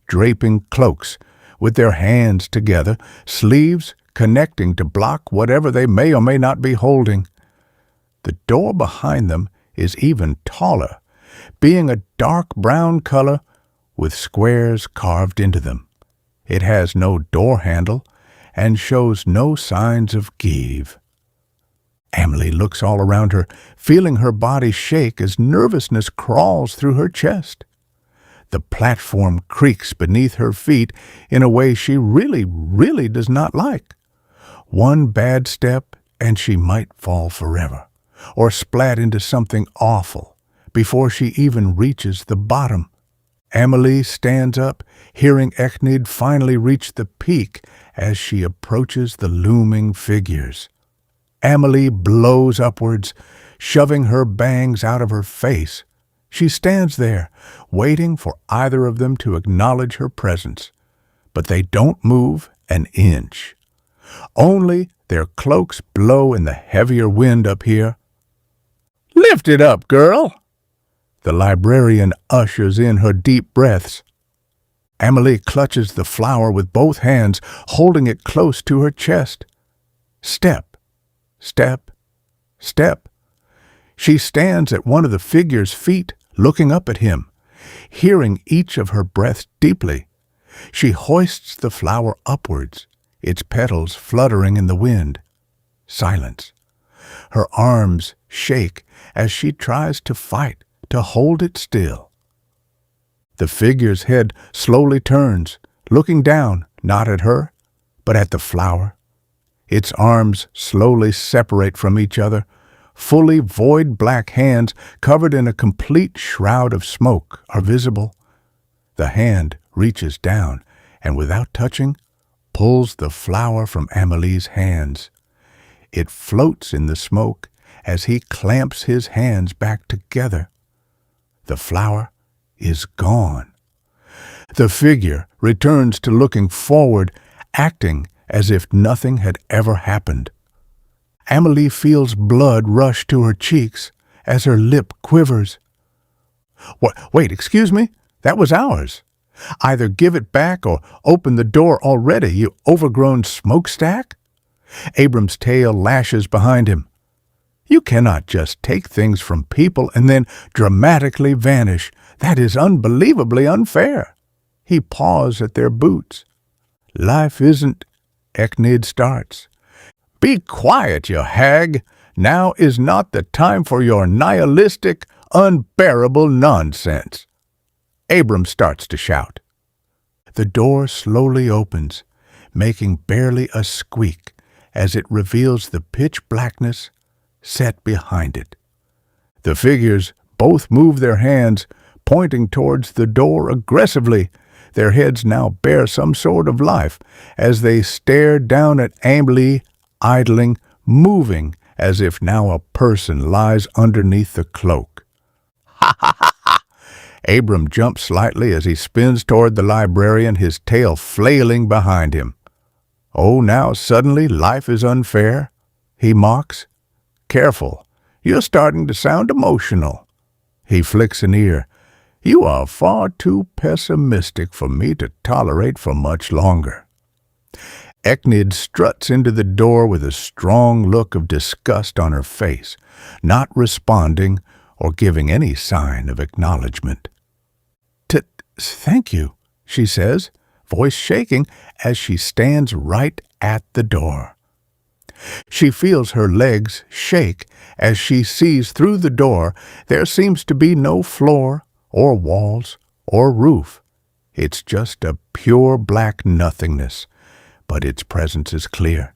draping cloaks, with their hands together, sleeves connecting to block whatever they may or may not be holding. The door behind them is even taller, being a dark brown color with squares carved into them. It has no door handle and shows no signs of give. Amelie looks all around her, feeling her body shake as nervousness crawls through her chest. The platform creaks beneath her feet in a way she really does not like. One bad step and she might fall forever, or splat into something awful before she even reaches the bottom. Amelie stands up, hearing Echnid finally reach the peak as she approaches the looming figures. Amelie blows upwards, shoving her bangs out of her face. She stands there, waiting for either of them to acknowledge her presence. But they don't move an inch. Only their cloaks blow in the heavier wind up here. "Lift it up, girl!" The librarian ushers in her deep breaths. Amelie clutches the flower with both hands, holding it close to her chest. Step, step, step. She stands at one of the figure's feet, looking up at him, hearing each of her breaths deeply. She hoists the flower upwards, its petals fluttering in the wind. Silence. Her arms shake as she tries to fight, to hold it still. The figure's head slowly turns, looking down, not at her, but at the flower. Its arms slowly separate from each other. Fully void black hands covered in a complete shroud of smoke are visible. The hand reaches down and, without touching, pulls the flower from Amelie's hands. It floats in the smoke as he clamps his hands back together. The flower is gone. The figure returns to looking forward, acting as if nothing had ever happened. Amelie feels blood rush to her cheeks as her lip quivers. Wait, excuse me? That was ours. Either give it back or open the door already, you overgrown smokestack. Abram's tail lashes behind him. You cannot just take things from people and then dramatically vanish. That is unbelievably unfair. He paws at their boots. Life isn't... Echnid starts. Be quiet, you hag. Now is not the time for your nihilistic, unbearable nonsense. Abram starts to shout. The door slowly opens, making barely a squeak as it reveals the pitch blackness set behind it. The figures both move their hands, pointing towards the door aggressively. Their heads now bear some sort of life as they stare down at Amelie, idling, moving as if now a person lies underneath the cloak. Ha ha ha ha! Abram jumps slightly as he spins toward the librarian, his tail flailing behind him. Oh, now suddenly life is unfair? He mocks. Careful, you're starting to sound emotional. He flicks an ear. You are far too pessimistic for me to tolerate for much longer. Echnid struts into the door with a strong look of disgust on her face, not responding or giving any sign of acknowledgement. Thank you, she says, voice shaking as she stands right at the door. She feels her legs shake as she sees through the door there seems to be no floor or walls or roof. It's just a pure black nothingness, but its presence is clear.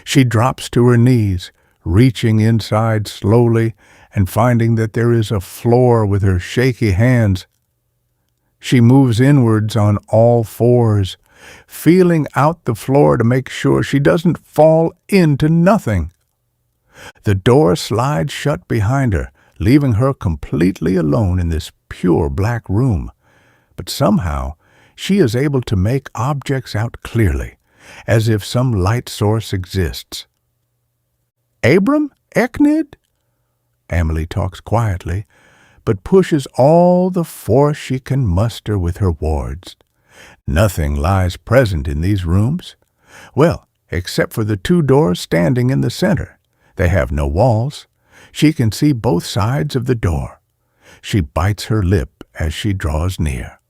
She drops to her knees, reaching inside slowly and finding that there is a floor with her shaky hands. She moves inwards on all fours, feeling out the floor to make sure she doesn't fall into nothing. The door slides shut behind her, leaving her completely alone in this pure black room. But somehow she is able to make objects out clearly, as if some light source exists. Abram? Echnid? Amelie talks quietly, but pushes all the force she can muster with her words. Nothing lies present in these rooms. Well, except for the two doors standing in the center. They have no walls. She can see both sides of the door. She bites her lip as she draws near.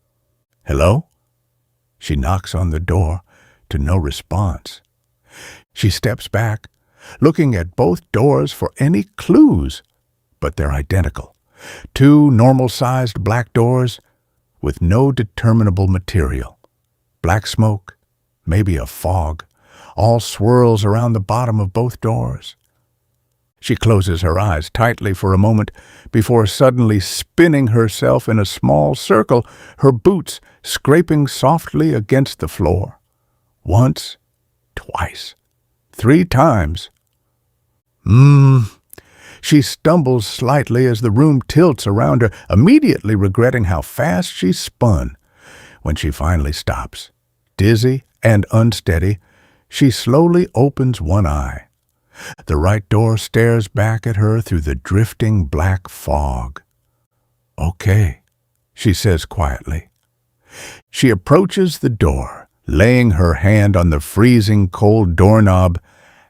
"Hello?" She knocks on the door, to no response. She steps back, looking at both doors for any clues, but they're identical. Two normal-sized black doors with no determinable material. Black smoke, maybe a fog, all swirls around the bottom of both doors. She closes her eyes tightly for a moment before suddenly spinning herself in a small circle, her boots scraping softly against the floor. Once, twice, 3 times. She stumbles slightly as the room tilts around her, immediately regretting how fast she spun. When she finally stops, dizzy and unsteady, she slowly opens one eye. The right door stares back at her through the drifting black fog. "Okay," she says quietly. She approaches the door, laying her hand on the freezing cold doorknob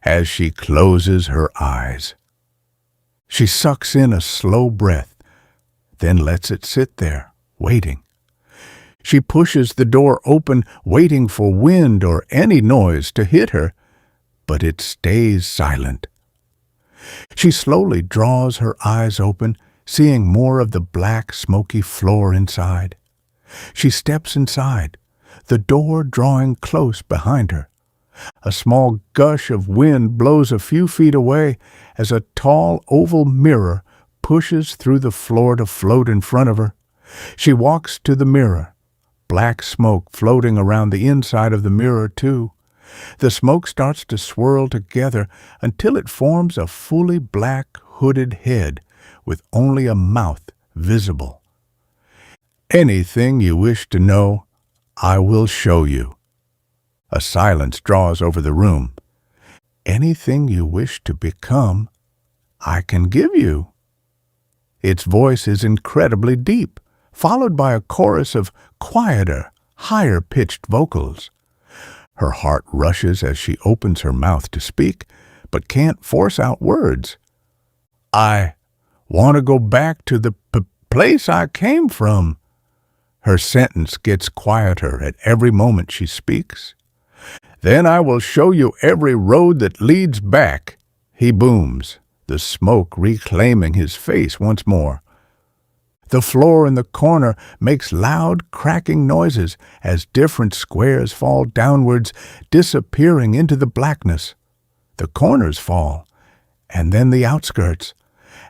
as she closes her eyes. She sucks in a slow breath, then lets it sit there, waiting. She pushes the door open, waiting for wind or any noise to hit her, but it stays silent. She slowly draws her eyes open, seeing more of the black, smoky floor inside. She steps inside, the door drawing close behind her. A small gush of wind blows a few feet away as a tall oval mirror pushes through the floor to float in front of her. She walks to the mirror, black smoke floating around the inside of the mirror too. The smoke starts to swirl together until it forms a fully black hooded head with only a mouth visible. "Anything you wish to know, I will show you." A silence draws over the room. "Anything you wish to become, I can give you." Its voice is incredibly deep, followed by a chorus of quieter, higher-pitched vocals. Her heart rushes as she opens her mouth to speak, but can't force out words. "I want to go back to the place I came from." Her sentence gets quieter at every moment she speaks. "Then I will show you every road that leads back," he booms, the smoke reclaiming his face once more. The floor in the corner makes loud, cracking noises as different squares fall downwards, disappearing into the blackness. The corners fall, and then the outskirts,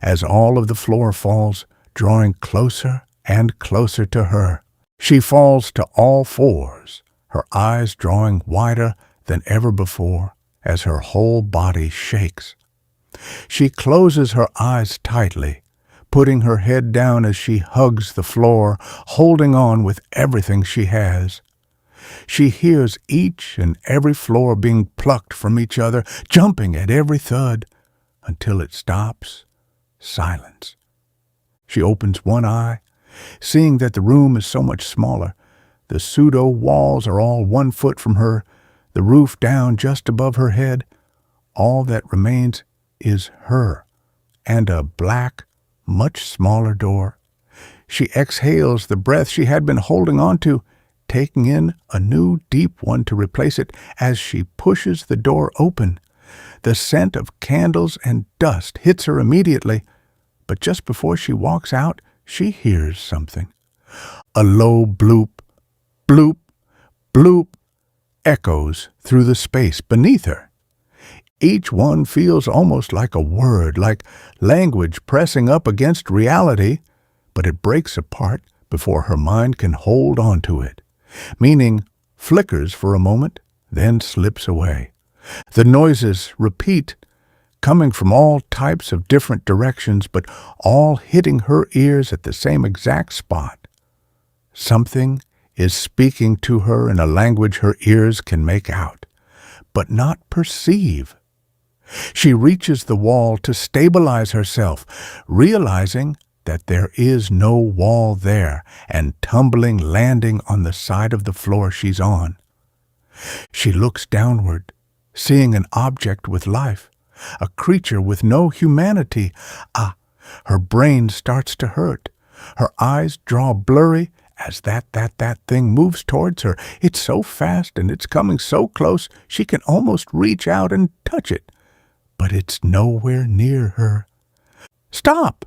as all of the floor falls, drawing closer and closer to her. She falls to all fours, her eyes drawing wider than ever before as her whole body shakes. She closes her eyes tightly, putting her head down as she hugs the floor, holding on with everything she has. She hears each and every floor being plucked from each other, jumping at every thud, until it stops. Silence. She opens one eye, seeing that the room is so much smaller. The pseudo walls are all 1 foot from her, the roof down just above her head. All that remains is her, and a black, much smaller door. She exhales the breath she had been holding on to, taking in a new deep one to replace it as she pushes the door open. The scent of candles and dust hits her immediately, but just before she walks out, she hears something. A low bloop, bloop, bloop echoes through the space beneath her. Each one feels almost like a word, like language pressing up against reality, but it breaks apart before her mind can hold on to it. Meaning flickers for a moment, then slips away. The noises repeat, coming from all types of different directions, but all hitting her ears at the same exact spot. Something is speaking to her in a language her ears can make out, but not perceive. She reaches the wall to stabilize herself, realizing that there is no wall there, and landing on the side of the floor she's on. She looks downward, seeing an object with life, a creature with no humanity. Her brain starts to hurt. Her eyes draw blurry as that thing moves towards her. It's so fast and it's coming so close she can almost reach out and touch it. But it's nowhere near her. "Stop!"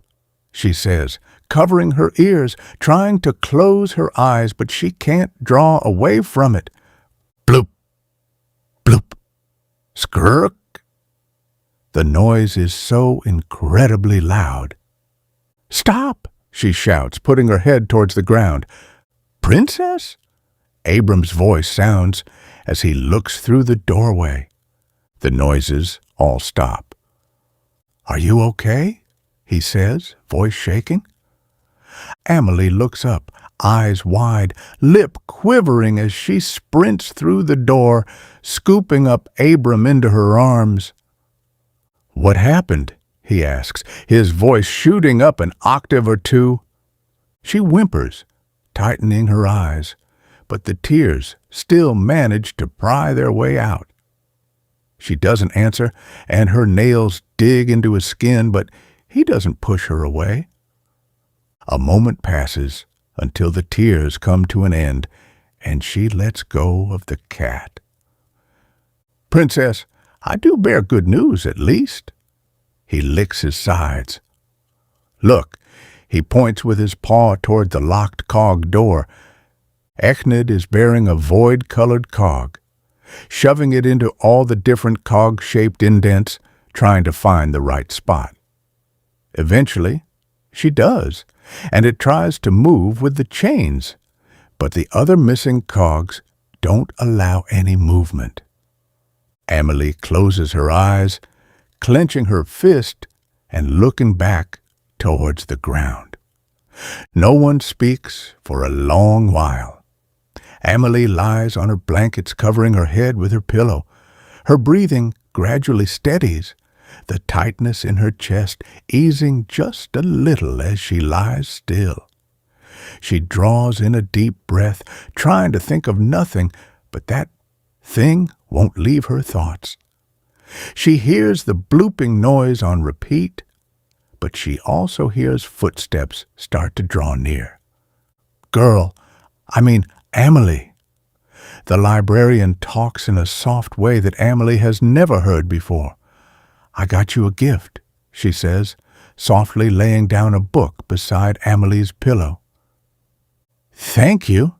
she says, covering her ears, trying to close her eyes, but she can't draw away from it. Bloop! Bloop! Skrrk! The noise is so incredibly loud. "Stop!" she shouts, putting her head towards the ground. "Princess?" Abram's voice sounds as he looks through the doorway. The noises all stop. "Are you okay?" he says, voice shaking. Amelie looks up, eyes wide, lip quivering as she sprints through the door, scooping up Abram into her arms. "What happened?" he asks, his voice shooting up an octave or two. She whimpers, tightening her eyes, but the tears still manage to pry their way out. She doesn't answer, and her nails dig into his skin, but he doesn't push her away. A moment passes until the tears come to an end, and she lets go of the cat. "Princess, I do bear good news, at least." He licks his sides. "Look," he points with his paw toward the locked cog door. Echnid is bearing a void-colored cog, shoving it into all the different cog-shaped indents, trying to find the right spot. Eventually, she does, and it tries to move with the chains, but the other missing cogs don't allow any movement. Amelie closes her eyes, clenching her fist and looking back towards the ground. No one speaks for a long while. Amelie lies on her blankets, covering her head with her pillow. Her breathing gradually steadies, the tightness in her chest easing just a little as she lies still. She draws in a deep breath, trying to think of nothing, but that thing won't leave her thoughts. She hears the blooping noise on repeat, but she also hears footsteps start to draw near. Amelie. The librarian talks in a soft way that Amelie has never heard before. "I got you a gift," she says, softly laying down a book beside Amelie's pillow. "Thank you,"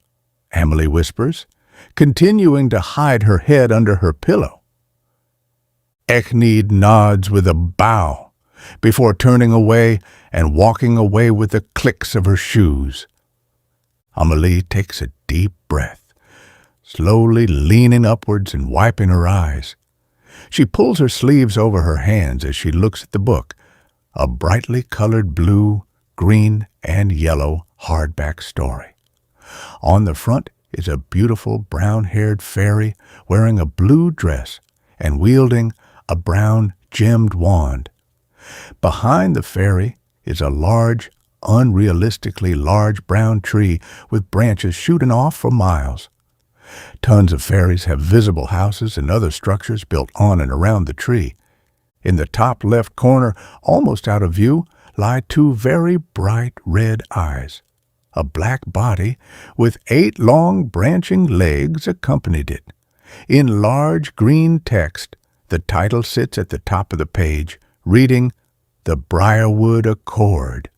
Amelie whispers, continuing to hide her head under her pillow. Echnid nods with a bow before turning away and walking away with the clicks of her shoes. Amelie takes a deep breath, slowly leaning upwards and wiping her eyes. She pulls her sleeves over her hands as she looks at the book, a brightly colored blue, green, and yellow hardback story. On the front is a beautiful brown-haired fairy wearing a blue dress and wielding a brown gemmed wand. Behind the fairy is a large, unrealistically large brown tree with branches shooting off for miles. Tons of fairies have visible houses and other structures built on and around the tree. In the top left corner, almost out of view, lie two very bright red eyes. A black body with 8 long branching legs accompanied it. In large green text, the title sits at the top of the page, reading, "The Briarwood Accord."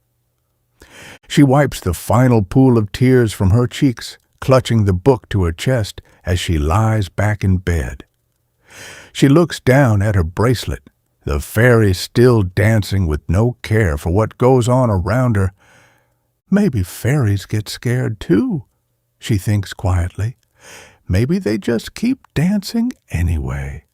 She wipes the final pool of tears from her cheeks, clutching the book to her chest as she lies back in bed. She looks down at her bracelet, the fairy still dancing with no care for what goes on around her. Maybe fairies get scared too, she thinks quietly. Maybe they just keep dancing anyway.